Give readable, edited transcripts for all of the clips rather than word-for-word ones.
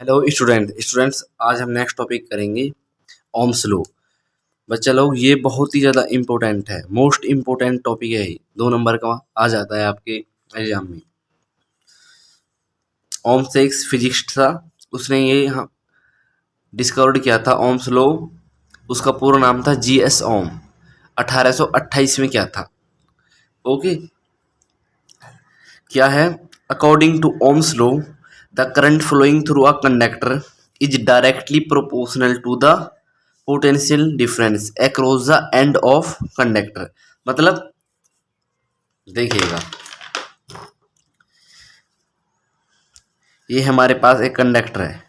Hello students आज हम next topic करेंगे ओम्स लॉ। बच्चा लोग ये बहुत ही ज़्यादा इम्पोर्टेंट है, मोस्ट इम्पोर्टेंट टॉपिक है। ये 2 नंबर का आ जाता है आपके एग्जाम में। ओम्स एक फिजिक्स था, उसने ये डिस्कवर्ड किया था ओम्स लॉ। उसका पूरा नाम था जीएस ओम। 1828 में क्या था। ओके, क्या है? According to Ohm's law the current flowing through a conductor is directly proportional to the potential difference across the end of conductor. मतलब देखिएगा, ये हमारे पास एक कंडक्टर है,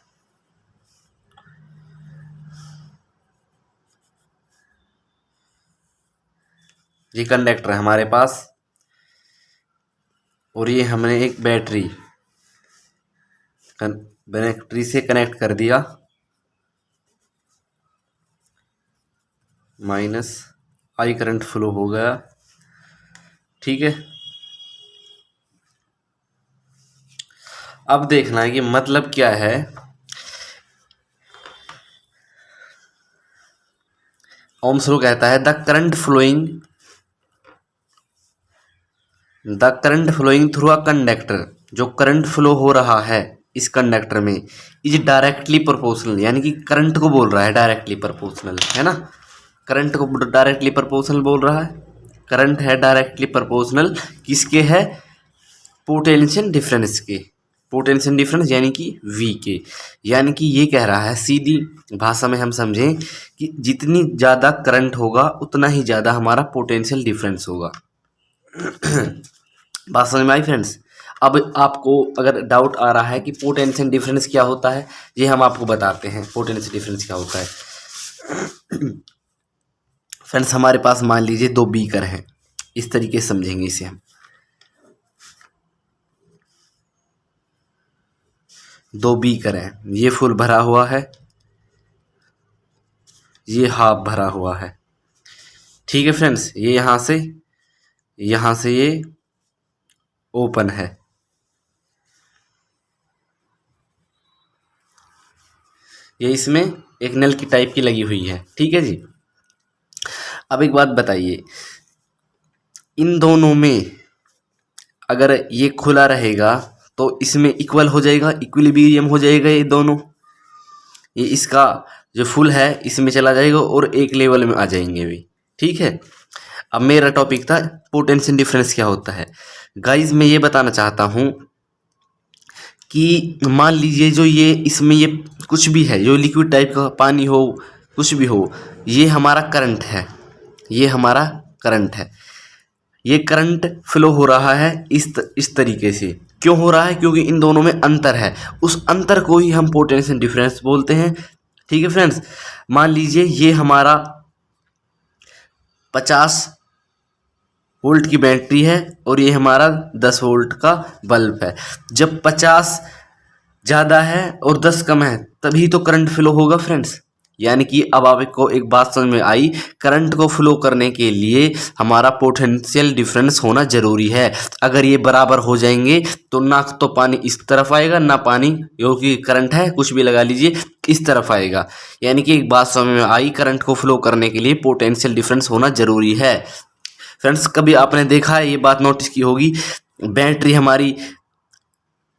ये कंडक्टर है हमारे पास, और ये हमने एक बैटरी से कनेक्ट कर दिया। माइनस आई करंट फ्लो हो गया, ठीक है। अब देखना है कि मतलब क्या है। ओम्स लॉ कहता है the current flowing through a conductor, जो करंट फ्लो हो रहा है इस कंडक्टर में, इज डायरेक्टली प्रोपोर्शनल, यानी कि करंट को बोल रहा है डायरेक्टली प्रोपोर्शनल, है ना। करंट को डायरेक्टली प्रोपोर्शनल बोल रहा है। करंट है डायरेक्टली प्रोपोर्शनल किसके है? पोटेंशियल डिफरेंस के। पोटेंशियल डिफरेंस यानी कि V के। यानी कि ये कह रहा है, सीधी भाषा में हम समझें कि जितनी ज़्यादा करंट होगा उतना ही ज़्यादा हमारा पोटेंशियल डिफरेंस होगा। बात समझ में आई फ्रेंड्स? अब आपको अगर डाउट आ रहा है कि पोटेंशियल डिफरेंस क्या होता है, ये हम आपको बताते हैं पोटेंशियल डिफरेंस क्या होता है। फ्रेंड्स हमारे पास मान लीजिए 2 बीकर हैं, इस तरीके से समझेंगे इसे हम। 2 बीकर हैं, ये फुल भरा हुआ है, ये हाफ भरा हुआ है, ठीक है फ्रेंड्स। ये यहाँ से ये ओपन है, ये इसमें एक नल की टाइप की लगी हुई है, ठीक है जी। अब एक बात बताइए, इन दोनों में अगर ये खुला रहेगा तो इसमें इक्वल हो जाएगा, इक्विलिब्रियम हो जाएगा ये दोनों। ये इसका जो फुल है इसमें चला जाएगा और एक लेवल में आ जाएंगे भी, ठीक है। अब मेरा टॉपिक था पोटेंशियल डिफरेंस क्या होता है। गाइस मैं ये बताना चाहता हूँ कि मान लीजिए जो ये इसमें ये कुछ भी है, जो लिक्विड टाइप का पानी हो, कुछ भी हो, ये हमारा करंट है, ये हमारा करंट है। ये करंट फ्लो हो रहा है इस तरीके से। क्यों हो रहा है? क्योंकि इन दोनों में अंतर है, उस अंतर को ही हम पोटेंशियल डिफरेंस बोलते हैं, ठीक है फ्रेंड्स। मान लीजिए ये हमारा 50 वोल्ट की बैटरी है और ये हमारा 10 वोल्ट का बल्ब है। जब 50 ज़्यादा है और 10 कम है तभी तो करंट फ्लो होगा फ्रेंड्स। यानी कि अब आपको एक बात समझ में आई, करंट को फ्लो करने के लिए हमारा पोटेंशियल डिफरेंस होना ज़रूरी है। अगर ये बराबर हो जाएंगे तो ना तो पानी इस तरफ आएगा, ना पानी, क्योंकि करंट है कुछ भी लगा लीजिए, इस तरफ आएगा। यानी कि एक बात समझ में आई, करंट को फ्लो करने के लिए पोटेंशियल डिफरेंस होना ज़रूरी है। फ्रेंड्स कभी आपने देखा है, ये बात नोटिस की होगी, बैटरी हमारी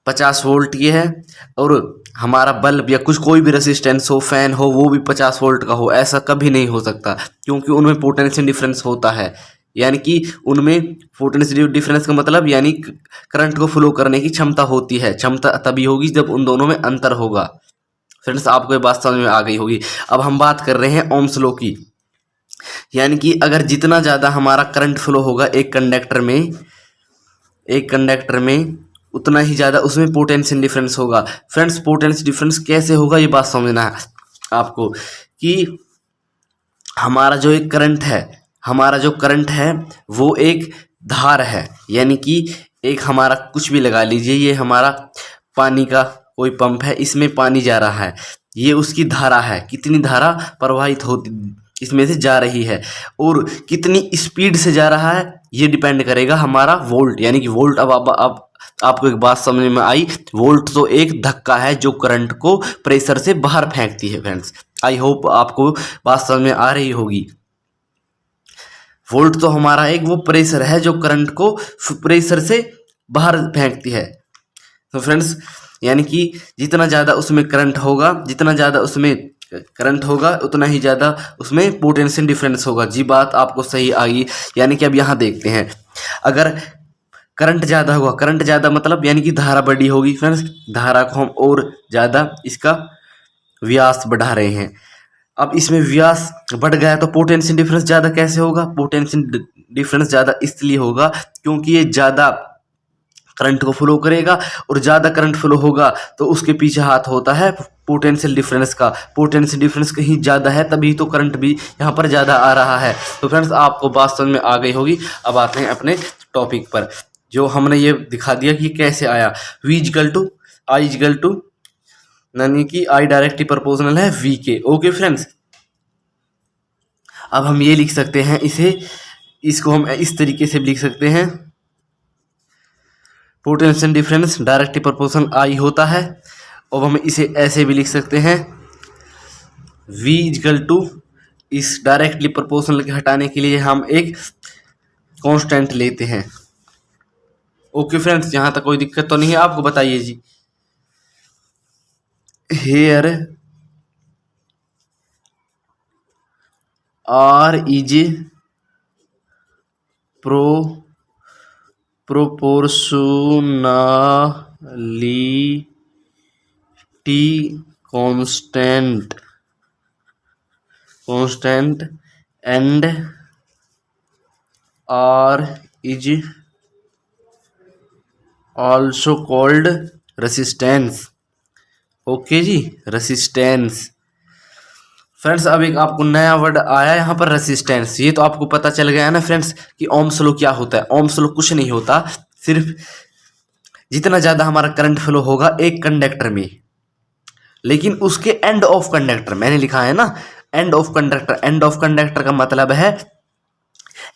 50 वोल्ट की है और हमारा बल्ब या कोई भी रेसिस्टेंस हो, फैन हो, वो भी 50 वोल्ट का हो। ऐसा कभी नहीं हो सकता, क्योंकि उनमें पोटेंशियल डिफरेंस होता है। यानी कि उनमें पोटेंशियल डिफरेंस का मतलब यानी करंट को फ्लो करने की क्षमता होती है। क्षमता तभी होगी जब उन दोनों में अंतर होगा। फ्रेंड्स आपको ये बात समझ में आ गई होगी। अब हम बात कर रहे हैं ओम्स लॉ की। यानी कि अगर जितना ज़्यादा हमारा करंट फ्लो होगा एक कंडक्टर में उतना ही ज़्यादा उसमें पोटेंशियल डिफरेंस होगा। फ्रेंड्स पोटेंशियल डिफरेंस कैसे होगा ये बात समझना है आपको, कि हमारा जो करंट है वो एक धार है। यानी कि एक हमारा कुछ भी लगा लीजिए, ये हमारा पानी का कोई पंप है, इसमें पानी जा रहा है, ये उसकी धारा है। कितनी धारा प्रवाहित होती इसमें से जा रही है और कितनी स्पीड से जा रहा है, ये डिपेंड करेगा हमारा वोल्ट, यानी कि वोल्ट। अब आपको एक बात समझ में आई, वोल्ट तो एक धक्का है जो करंट को प्रेशर से बाहर फेंकती है फ्रेंड्स। आई होप आपको बात समझ में आ रही होगी। वोल्ट तो हमारा एक वो प्रेशर है जो करंट को प्रेशर से बाहर फेंकती है। तो फ्रेंड्स यानी कि जितना ज़्यादा उसमें करंट होगा, जितना ज़्यादा उसमें करंट होगा, उतना ही ज़्यादा उसमें पोटेंशियल डिफरेंस होगा। जी बात आपको सही आई। यानी कि अब यहाँ देखते हैं, अगर करंट ज़्यादा होगा, करंट ज़्यादा मतलब यानी कि धारा बड़ी होगी फ्रेंड्स। धारा को हम और ज़्यादा इसका व्यास बढ़ा रहे हैं। अब इसमें व्यास बढ़ गया तो पोटेंशियल डिफरेंस ज़्यादा कैसे होगा? पोटेंशियल डिफरेंस ज़्यादा इसलिए होगा क्योंकि ये ज़्यादा करंट को फ्लो करेगा, और ज़्यादा करंट फ्लो होगा तो उसके पीछे हाथ होता है पोटेंशियल डिफरेंस का। पोटेंशियल डिफरेंस कहीं ज़्यादा है तभी तो करंट भी यहाँ पर ज़्यादा आ रहा है। तो फ्रेंड्स आपको बात समझ में आ गई होगी। अब आते हैं अपने टॉपिक पर, जो हमने ये दिखा दिया कि कैसे आया। V equal to I equal to, यानी कि आई डायरेक्टली प्रोपोर्शनल है V के। ओके फ्रेंड्स, अब हम ये लिख सकते हैं इसको हम इस तरीके से लिख सकते हैं, पोटेंशियल डिफरेंस डायरेक्टली प्रोपोर्शनल आई होता है। और हम इसे ऐसे भी लिख सकते हैं, V इक्वल टू, इस डायरेक्टली प्रोपोर्शनल के हटाने के लिए हम एक कांस्टेंट लेते हैं। ओके फ्रेंड्स, यहाँ तक कोई दिक्कत तो नहीं है? आपको बताइए जी। Here R is proportionality constant and R is also called resistance। Okay जी, रेसिस्टेंस। फ्रेंड्स अब एक आपको नया वर्ड आया यहाँ पर, रेसिस्टेंस। ये तो आपको पता चल गया है ना फ्रेंड्स कि ओम्स लॉ क्या होता है। ओम्स लॉ कुछ नहीं होता, सिर्फ जितना ज़्यादा हमारा करंट फ्लो होगा एक कंडक्टर में, लेकिन उसके एंड ऑफ कंडक्टर, मैंने लिखा है ना and of conductor. And of conductor का मतलब है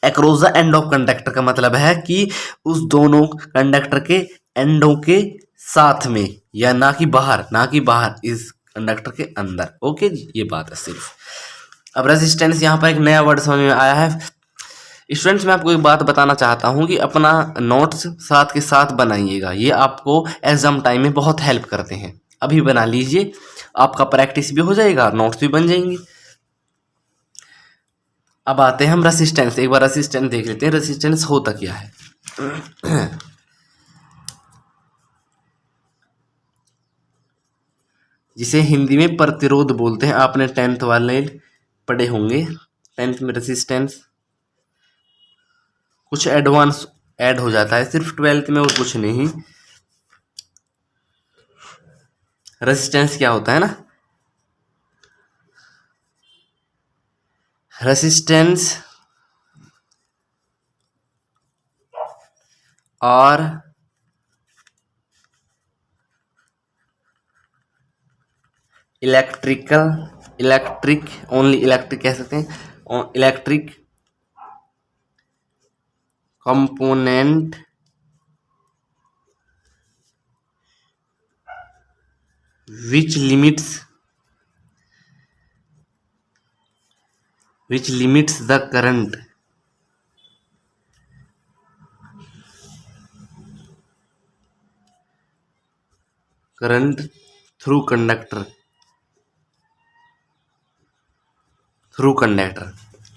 across the end of conductor का मतलब है कि उस दोनों कंडक्टर के एंडों के साथ में, या ना कि बाहर, ना कि बाहर, इस कंडक्टर के अंदर। ओके जी, ये बात है सिर्फ। अब रेजिस्टेंस यहाँ पर एक नया वर्ड समझ में आया है। स्टूडेंट्स मैं आपको एक बात बताना चाहता हूँ कि अपना नोट्स साथ के साथ बनाइएगा, ये आपको एग्जाम टाइम में बहुत हेल्प करते हैं। अभी बना लीजिए, आपका प्रैक्टिस भी हो जाएगा, नोट्स भी बन जाएंगे। अब आते हैं हम रेसिस्टेंस, एक बार रेसिस्टेंस देख लेते हैं, रेसिस्टेंस होता क्या है। जिसे हिंदी में प्रतिरोध बोलते हैं। आपने 10th वाले पढ़े होंगे, 10th में रेसिस्टेंस कुछ एडवांस ऐड हो जाता है सिर्फ 12th में, और कुछ नहीं। रेसिस्टेंस क्या होता है ना, रेसिस्टेंस और इलेक्ट्रिक ओनली इलेक्ट्रिक कह सकते हैं, electric component which limits the current through conductor।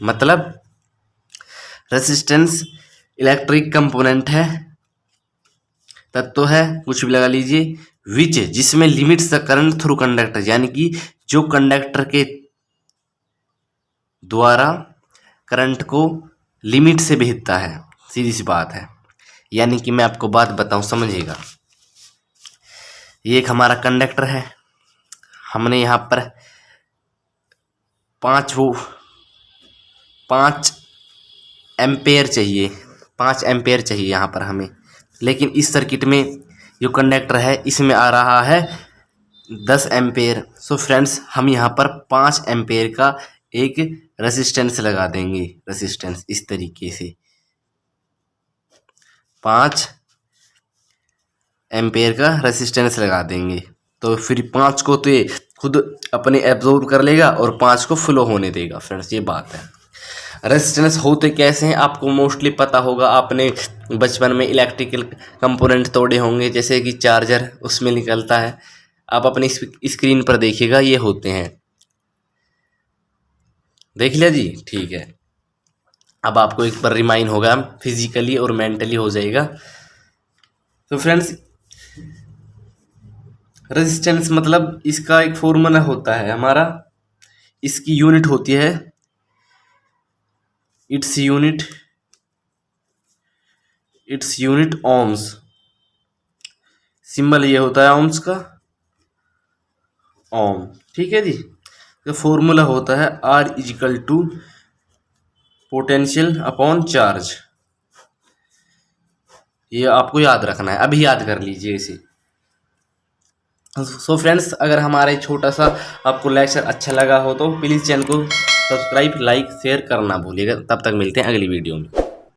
मतलब रेसिस्टेंस इलेक्ट्रिक कंपोनेंट है, तत्व है, कुछ भी लगा लीजिए, विच जिसमें limits the current through conductor, यानी कि जो कंडक्टर के द्वारा करंट को लिमिट से भेजता है। सीधी सी बात है। यानी कि मैं आपको बात बताऊं, समझिएगा। ये एक हमारा कंडक्टर है, हमने यहाँ पर 5 एम्पेयर चाहिए, 5 एम्पेयर चाहिए यहाँ पर हमें। लेकिन इस सर्किट में जो कंडक्टर है इसमें आ रहा है 10 एम्पेयर। सो फ्रेंड्स हम यहाँ पर 5 एम्पेयर का एक रेसिस्टेंस लगा देंगे। रेसिस्टेंस इस तरीके से, 5 एम्पेयर का रेसिस्टेंस लगा देंगे, तो फिर 5 को तो ये खुद अपने एब्जॉर्ब कर लेगा और 5 को फ्लो होने देगा फ्रेंड्स, ये बात है। रेजिस्टेंस होते कैसे हैं आपको मोस्टली पता होगा, आपने बचपन में इलेक्ट्रिकल कंपोनेंट तोड़े होंगे, जैसे कि चार्जर उसमें निकलता है। आप अपनी स्क्रीन पर देखिएगा, ये होते हैं। देख लिया जी, ठीक है। अब आपको एक बार रिमाइंड होगा, फिजिकली और मेंटली हो जाएगा। तो फ्रेंड्स, रेजिस्टेंस मतलब इसका एक फॉर्मूला होता है हमारा, इसकी यूनिट होती है, इट्स यूनिट ओम्स। सिंबल ये होता है ओम्स का, ओम, ठीक है जी। तो फॉर्मूला होता है R equal to potential upon charge. ये आपको याद रखना है, अभी याद कर लीजिए इसे। सो फ्रेंड्स, अगर हमारा छोटा सा आपको लेक्चर अच्छा लगा हो तो प्लीज़ चैनल को सब्सक्राइब, लाइक, शेयर करना भूलिएगा। तब तक मिलते हैं अगली वीडियो में।